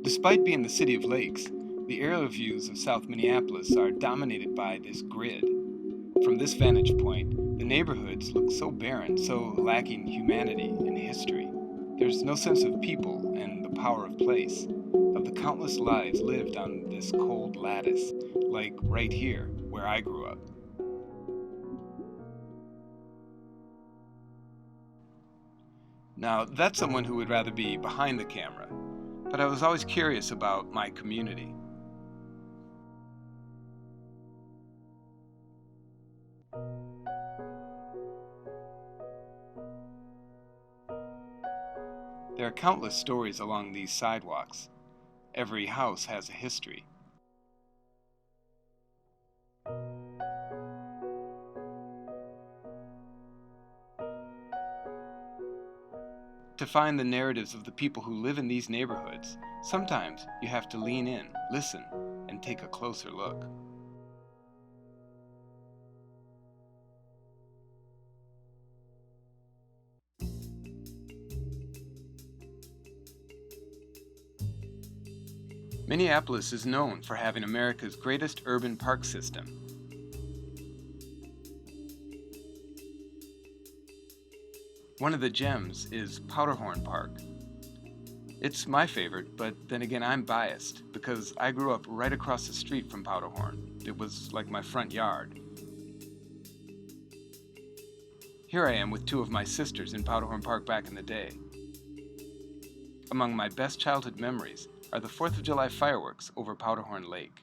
Despite being the city of lakes, the aerial views of South Minneapolis are dominated by this grid. From this vantage point, the neighborhoods look so barren, so lacking humanity and history. There's no sense of people and the power of place, of the countless lives lived on this cold lattice, like right here, where I grew up. Now, that's someone who would rather be behind the camera, but I was always curious about my community. There are countless stories along these sidewalks. Every house has a history. To find the narratives of the people who live in these neighborhoods, sometimes you have to lean in, listen, and take a closer look. Minneapolis is known for having America's greatest urban park system. One of the gems is Powderhorn Park. It's my favorite, but then again I'm biased because I grew up right across the street from Powderhorn. It was like my front yard. Here I am with two of my sisters in Powderhorn Park back in the day. Among my best childhood memories are the 4th of July fireworks over Powderhorn Lake.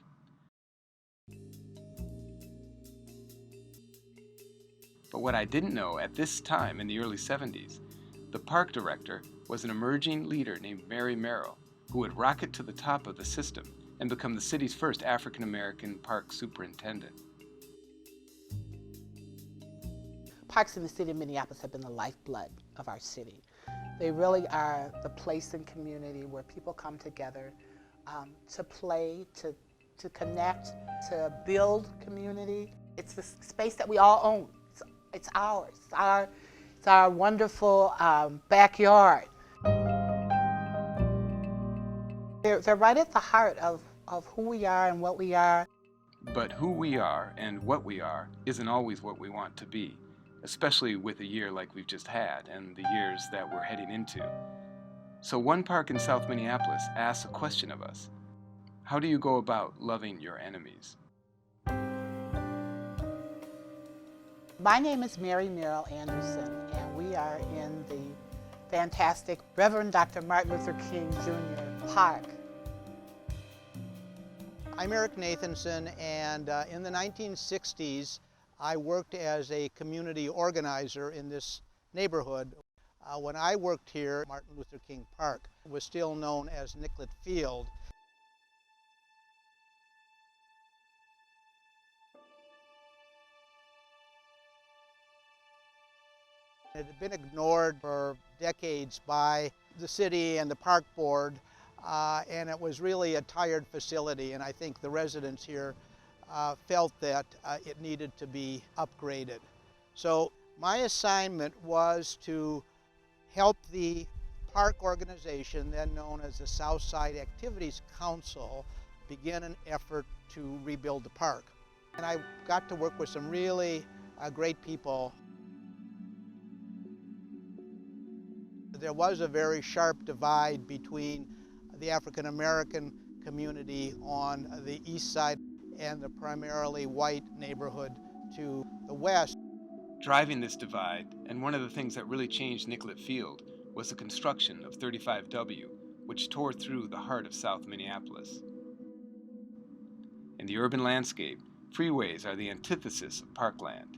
But what I didn't know at this time in the early 70s, the park director was an emerging leader named Mary Merrill, who would rocket to the top of the system and become the city's first African American park superintendent. Parks in the city of Minneapolis have been the lifeblood of our city. They really are the place in community where people come together to play, to connect, to build community. It's the space that we all own. It's ours. It's our wonderful backyard. They're right at the heart of who we are and what we are. But who we are and what we are isn't always what we want to be, especially with a year like we've just had and the years that we're heading into. So one park in South Minneapolis asks a question of us. How do you go about loving your enemies? My name is Mary Merrill Anderson, and we are in the fantastic Reverend Dr. Martin Luther King Jr. Park. I'm Eric Nathanson, and in the 1960s, I worked as a community organizer in this neighborhood. When I worked here, Martin Luther King Park was still known as Nicollet Field. It had been ignored for decades by the city and the park board, and it was really a tired facility, and I think the residents here felt that it needed to be upgraded. So my assignment was to help the park organization, then known as the Southside Activities Council, begin an effort to rebuild the park. And I got to work with some really great people. There was a very sharp divide between the African American community on the east side and the primarily white neighborhood to the west. Driving this divide, and one of the things that really changed Nicollet Field, was the construction of 35W, which tore through the heart of South Minneapolis. In the urban landscape, freeways are the antithesis of parkland.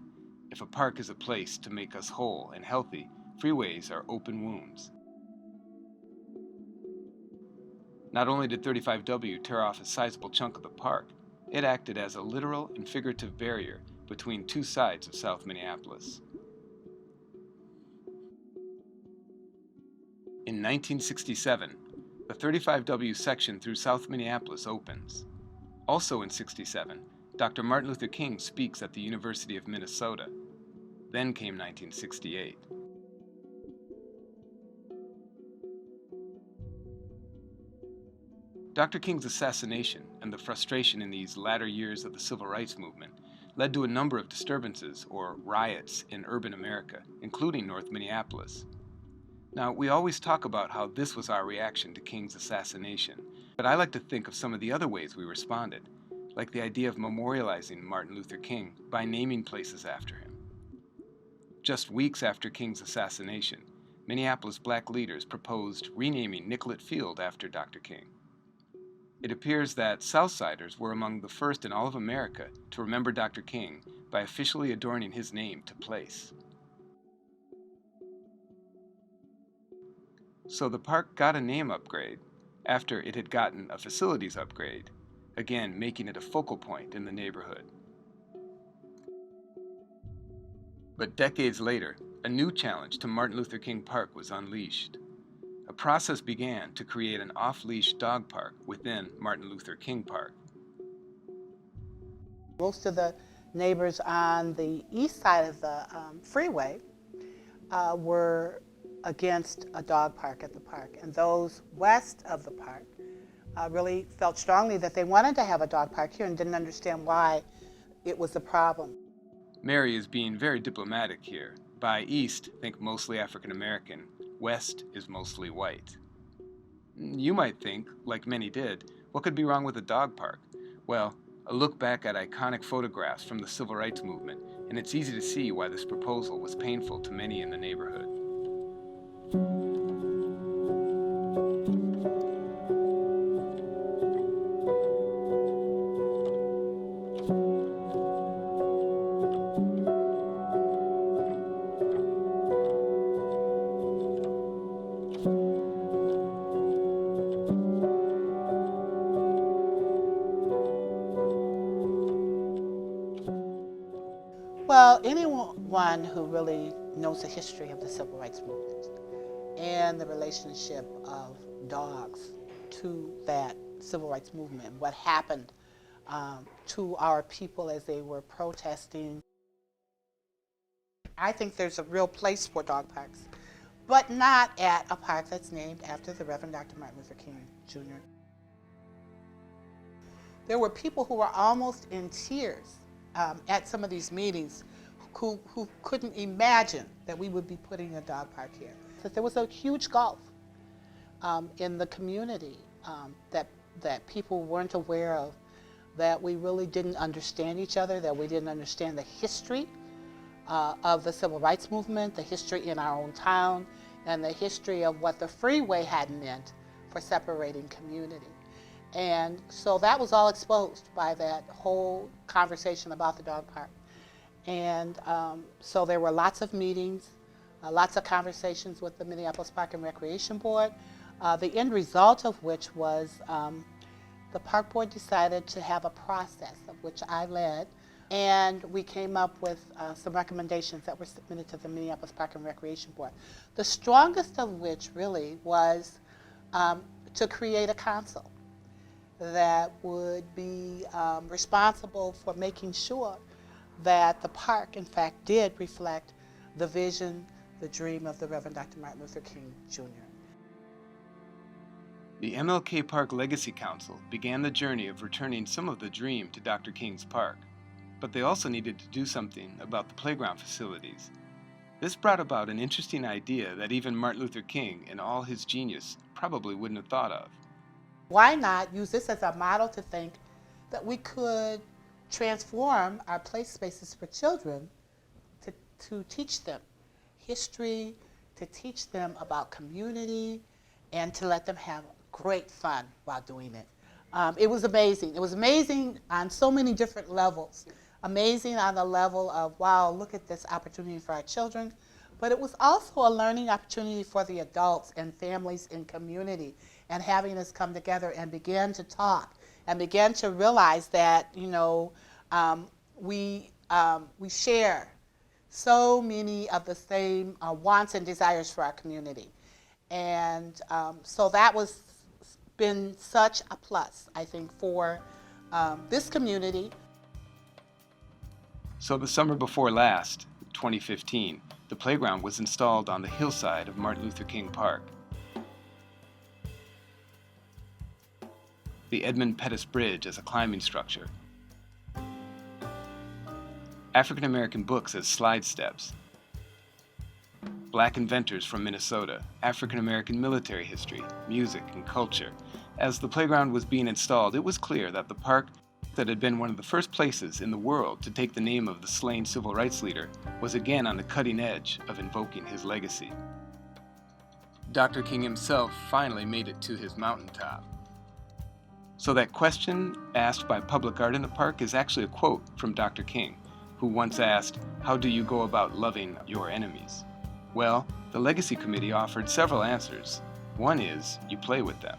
If a park is a place to make us whole and healthy, freeways are open wounds. Not only did 35W tear off a sizable chunk of the park, it acted as a literal and figurative barrier between two sides of South Minneapolis. In 1967, the 35W section through South Minneapolis opens. Also in '67, Dr. Martin Luther King speaks at the University of Minnesota. Then came 1968. Dr. King's assassination and the frustration in these latter years of the civil rights movement led to a number of disturbances or riots in urban America, including North Minneapolis. Now, we always talk about how this was our reaction to King's assassination, but I like to think of some of the other ways we responded, like the idea of memorializing Martin Luther King by naming places after him. Just weeks after King's assassination, Minneapolis black leaders proposed renaming Nicollet Field after Dr. King. It appears that Southsiders were among the first in all of America to remember Dr. King by officially adorning his name to place. So the park got a name upgrade after it had gotten a facilities upgrade, again making it a focal point in the neighborhood. But decades later, a new challenge to Martin Luther King Park was unleashed. A process began to create an off-leash dog park within Martin Luther King Park. Most of the neighbors on the east side of the freeway were against a dog park at the park, and those west of the park really felt strongly that they wanted to have a dog park here and didn't understand why it was a problem. Mary is being very diplomatic here. By east, think mostly African American. West is mostly white. You might think, like many did, what could be wrong with a dog park? Well, a look back at iconic photographs from the civil rights movement, and it's easy to see why this proposal was painful to many in the neighborhood. Well, anyone who really knows the history of the civil rights movement and the relationship of dogs to that civil rights movement, what happened to our people as they were protesting. I think there's a real place for dog parks, but not at a park that's named after the Reverend Dr. Martin Luther King Jr. There were people who were almost in tears at some of these meetings who couldn't imagine that we would be putting a dog park here. That there was a huge gulf in the community that people weren't aware of, that we really didn't understand each other, that we didn't understand the history of the civil rights movement, the history in our own town, and the history of what the freeway had meant for separating community. And so that was all exposed by that whole conversation about the dog park. And so there were lots of meetings, lots of conversations with the Minneapolis Park and Recreation Board, the end result of which was the park board decided to have a process of which I led, and we came up with some recommendations that were submitted to the Minneapolis Park and Recreation Board. The strongest of which really was to create a council that would be responsible for making sure that the park, in fact, did reflect the vision, the dream of the Reverend Dr. Martin Luther King Jr. The MLK Park Legacy Council began the journey of returning some of the dream to Dr. King's park, but they also needed to do something about the playground facilities. This brought about an interesting idea that even Martin Luther King, in all his genius, probably wouldn't have thought of. Why not use this as a model to think that we could transform our play spaces for children to teach them history, to teach them about community, and to let them have great fun while doing it. It was amazing. It was amazing on so many different levels. Amazing on the level of, wow, look at this opportunity for our children. But it was also a learning opportunity for the adults and families in community, and having us come together and begin to talk and begin to realize that, you know, we share so many of the same wants and desires for our community. And so that was been such a plus, I think, for this community. So the summer before last, 2015, the playground was installed on the hillside of Martin Luther King Park. the Edmund Pettus Bridge as a climbing structure, African American books as slide steps, Black inventors from Minnesota, African American military history, music, and culture. As the playground was being installed, it was clear that the park that had been one of the first places in the world to take the name of the slain civil rights leader was again on the cutting edge of invoking his legacy. Dr. King himself finally made it to his mountaintop. So that question asked by Public Art in the Park is actually a quote from Dr. King, who once asked, "How do you go about loving your enemies?" Well, the Legacy Committee offered several answers. One is, you play with them.